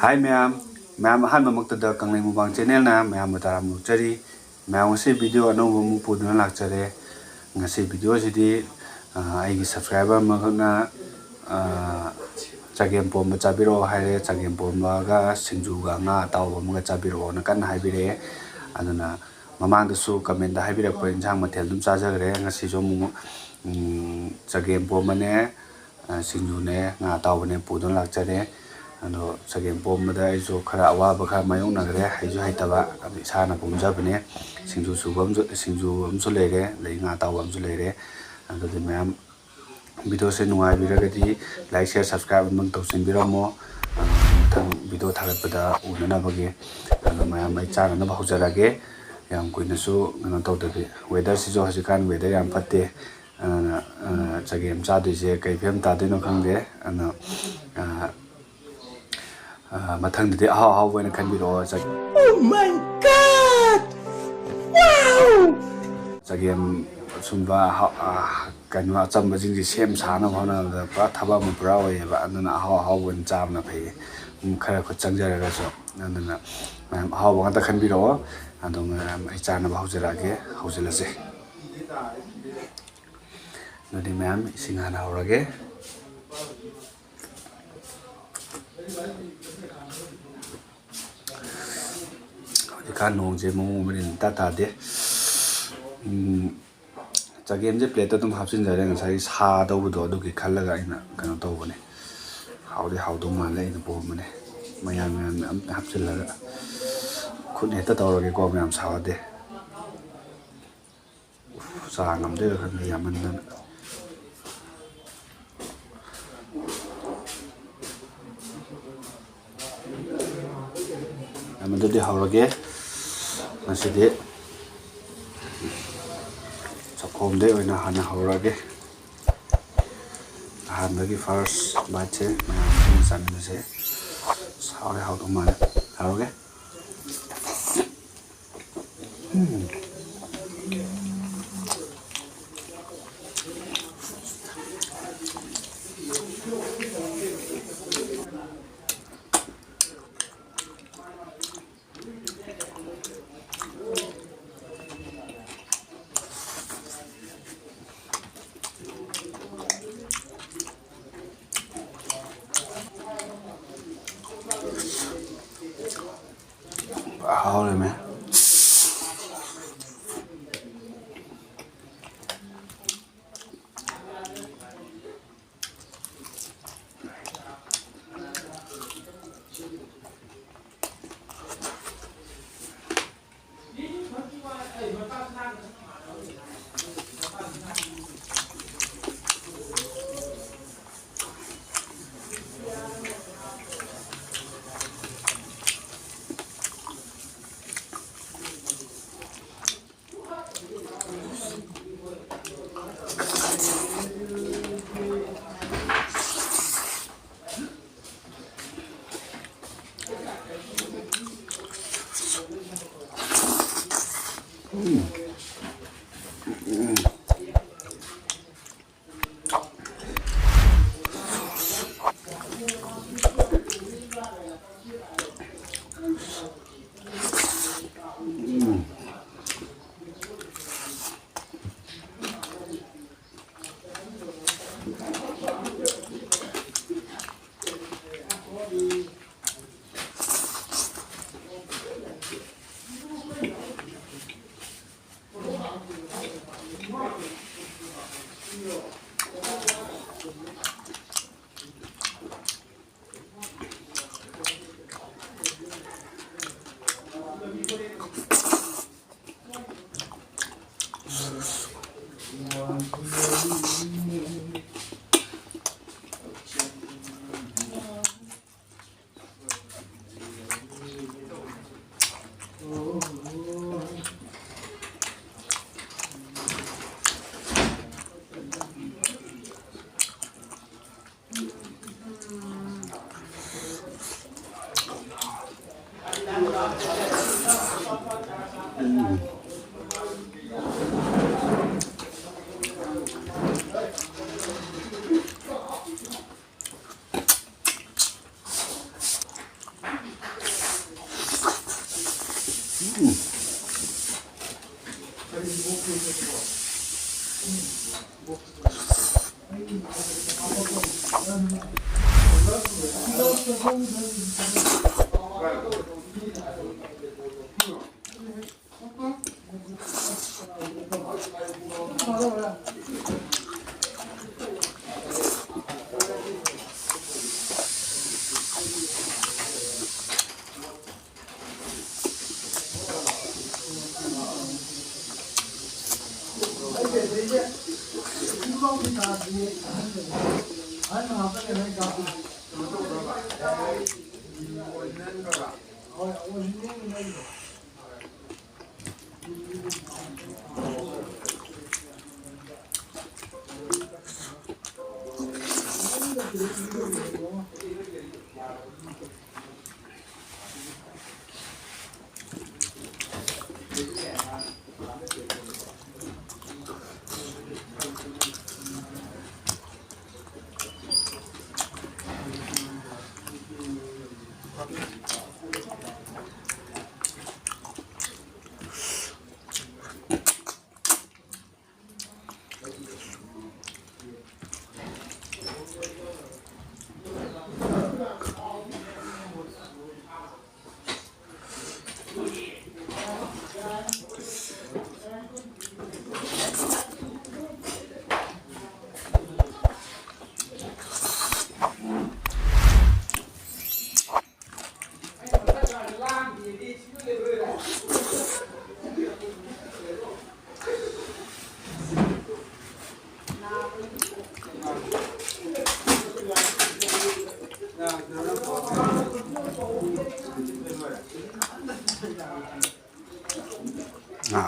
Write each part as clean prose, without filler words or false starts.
Hi ma'am ahanbamꯛꯇꯗ Kanglei Mubang channel na ma'am taram nukjari ma'am ngasi video anouba mu puduna lakjare ngasi video sidi aigi subscriber amakna chagem pomba chabiro haire chagem pomba ga singju ga nga atawba amaga chabiro na kan haibire aduna mamangdasu comment da haibire ko injang mathel dum chajagre ngasi jo mu chagem pomba ne singju ne nga atawba ne puduna lakjare ano chagem pomba da ijo khara awaba kha mayong nagre haijo haitaba abi sana pomjabne singju subam singju amsu leire lei nga atawba amsu leire ado de ma'am video se nungai biragadi like share subscribe mang tawsin biramo thang video thagapada unana bage ado ma'am ai chana na bahujarage yam koina su ngana tawdabi weather si jo hasikan weather yam patte chagem chaduise kai phem ta dino khangde ana mathangde how when can be ro oh my god wow chagem sumba kanu achamba jingji sem sana bhana da pra thaba mu pra oye ba andana how when chamna phai khara khu changjara ga so andana ma'am how ba ta khan bi ro andong ai chana ba hujara ge hujala se nodi ma'am singana horage kan nong je mo merin ta de chagem je plate tum hapsin jare ngasai sa dawdo du ki khallaga ina kano tawbane hawdo male ina bo mane mayam hapsillaga khun heta tawrage ko mayam sawade sa ngamde khan yaman nan amado de hawrage maside sokomde oina hana hawrage hanbagi first batch mayam sanse sawre hawdo mane hawrage Ahora me ngã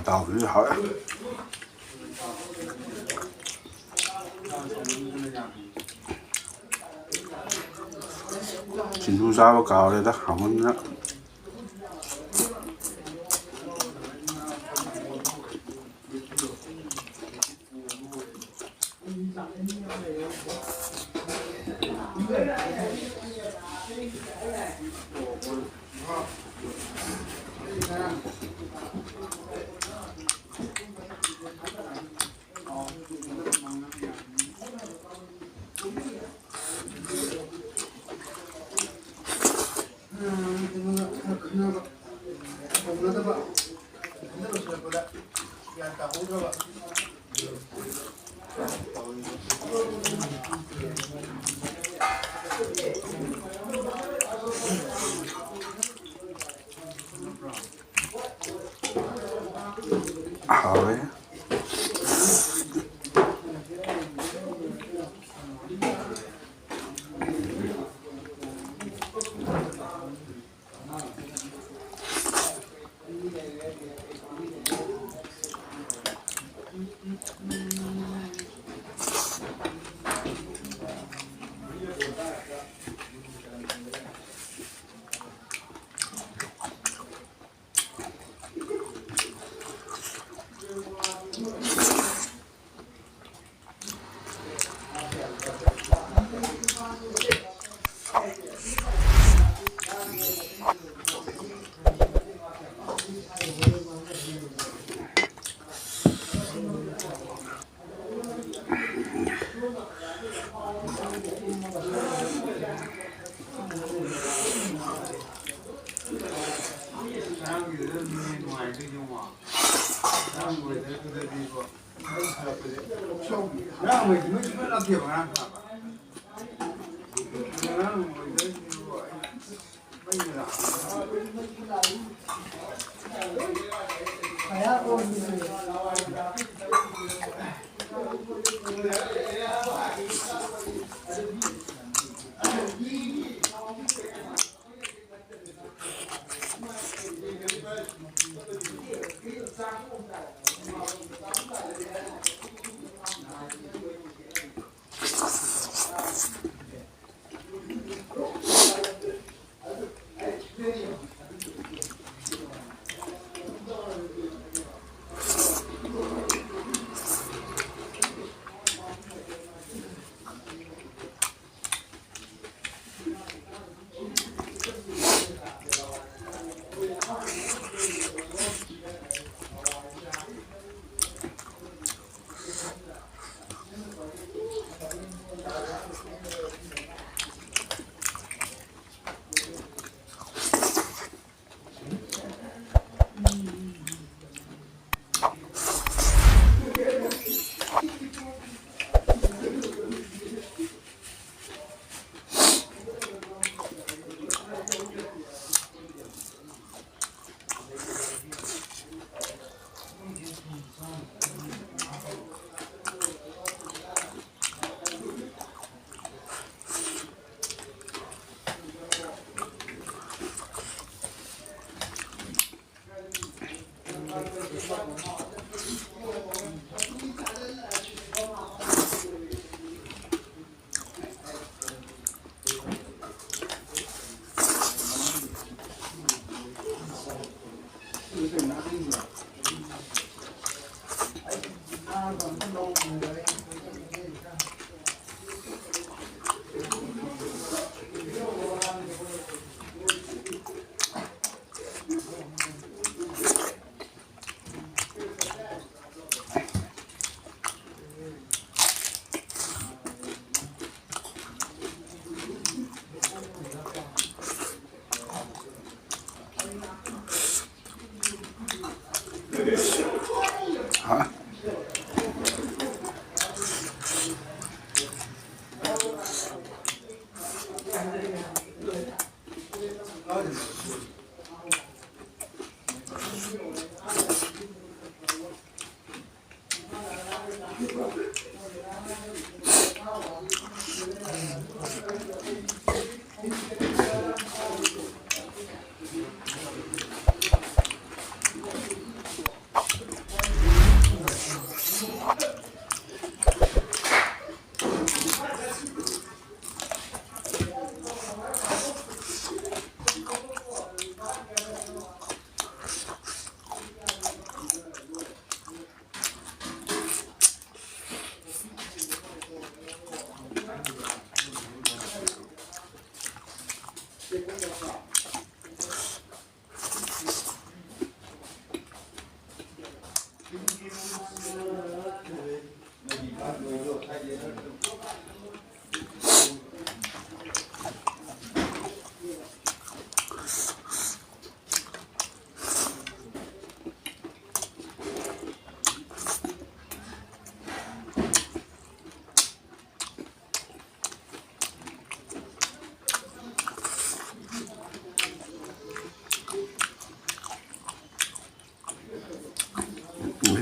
tàu cứ hỏi chính thu sao cáo đây đó không đó hỏi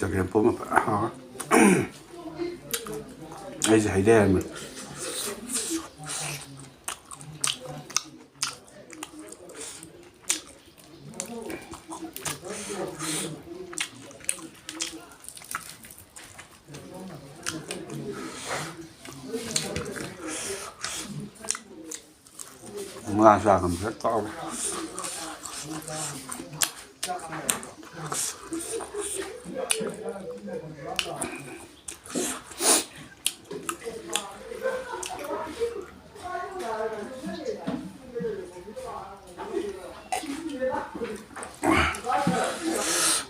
ꯆꯒꯦꯝꯄꯣꯝꯕ ꯐꯖꯅ ꯍꯥꯎꯋꯦ ꯑꯩꯁꯦ ꯍꯩꯗꯤ ꯍꯩꯔꯝꯃꯦ ꯉꯥ ꯆꯥꯒꯝꯁꯦ ꯇꯥꯎꯋꯦ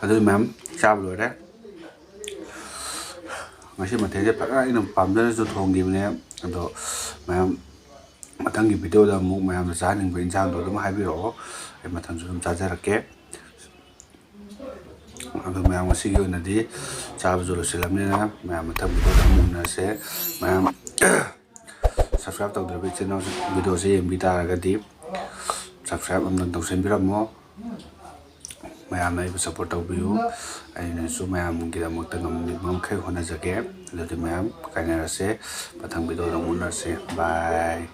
ꯑꯗꯨ ꯃꯌꯥꯝ ꯆꯥꯕ ꯂꯣꯏꯔꯦ ꯉꯁꯤ ꯃꯊꯦꯜꯁꯦ ꯐꯖꯅ ꯑꯩꯅ ꯄꯥꯝꯖꯅꯁꯨ ꯊꯣꯡꯈꯤꯕꯅꯦ ꯑꯗꯣ ꯃꯌꯥꯝ ꯃꯊꯪꯒꯤ ꯚꯤꯗꯤꯑꯣꯗ ꯑꯃꯨꯛ ꯃꯌꯥꯝꯅ ꯆꯥꯅꯤꯡꯕ ꯏꯟꯁꯥꯡꯗꯣ ꯑꯗꯨꯝ ꯍꯥꯏꯕꯤꯔꯛꯑꯣ ꯑꯩ ꯃꯊꯪꯁꯨ ꯑꯗꯨꯝ ꯆꯥꯖꯔꯛꯀꯦ ꯑꯗꯣ ꯃꯌꯥꯝ ꯉꯁꯤꯒꯤ ꯑꯣꯏꯅꯗꯤ ꯆꯥꯕꯁꯨ ꯂꯣꯏꯁꯤꯜꯂꯕꯅꯤꯅ ꯃꯌꯥꯝ ꯃꯊꯪ ꯚꯤꯗꯤꯑꯣꯗ ꯑꯃꯨꯛ ꯎꯅꯔꯁꯦ ꯃꯌꯥꯝ ꯁꯕꯁꯀ꯭ꯔꯥꯏꯕ ꯇꯧꯗ꯭ꯔꯕ ꯏꯆꯤꯟ ꯏꯅꯥꯎꯁꯤꯡ ꯚꯤꯗꯤꯑꯣꯁꯦ ꯌꯦꯡꯕꯤ ꯇꯥꯔꯒꯗꯤ ꯁꯕꯁꯀ꯭ꯔꯥꯏꯕ ꯑꯃꯇꯪ ꯇꯧꯁꯤꯟꯕꯤꯔꯝꯃꯣ ꯃꯌꯥꯝꯅ ꯑꯩꯕꯨ ꯁꯞꯄꯣꯔꯠ ꯇꯧꯕꯤꯌꯨ ꯑꯩꯅꯁꯨ ꯃꯌꯥꯝꯒꯤꯗꯃꯛꯇ ꯉꯝꯂꯤꯕ ꯃꯈꯩ ꯍꯣꯠꯅꯖꯒꯦ ꯑꯗꯨꯗꯤ ꯃꯌꯥꯝ ꯀꯥꯏꯅꯔꯁꯦ ꯃꯊꯪ ꯚꯤꯗꯤꯑꯣꯗ ꯑꯃꯨꯛ ꯎꯅꯔꯁꯦ ꯕꯥꯏ